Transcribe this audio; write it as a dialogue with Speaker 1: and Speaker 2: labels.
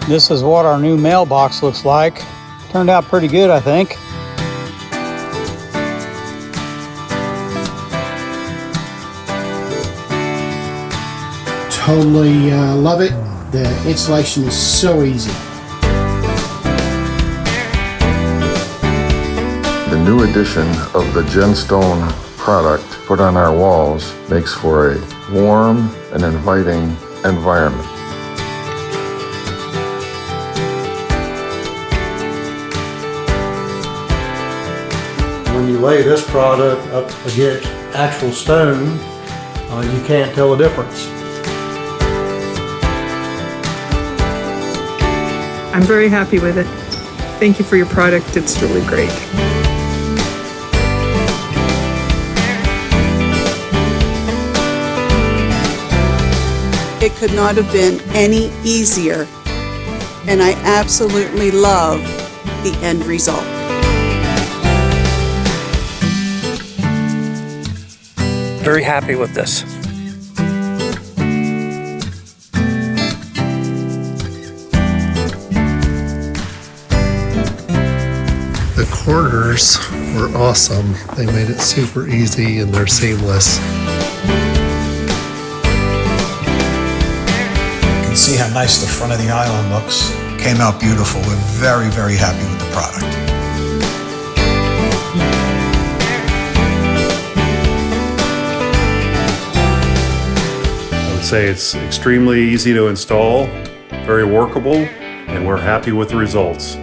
Speaker 1: This is what our new mailbox looks like. Turned out pretty good, I think.
Speaker 2: Totally love it. The installation is so easy.
Speaker 3: The new addition of the GenStone product put on our walls makes for a warm and inviting environment.
Speaker 4: When you lay this product up against actual stone, you can't tell the difference.
Speaker 5: I'm very happy with it. Thank you for your product. It's really great.
Speaker 6: It could not have been any easier, and I absolutely love the end result.
Speaker 7: Very happy with this.
Speaker 8: The corners were awesome. They made it super easy and they're seamless.
Speaker 9: You can see how nice the front of the island looks. Came out beautiful. We're very, very happy with the product.
Speaker 10: I would say it's extremely easy to install, very workable, and we're happy with the results.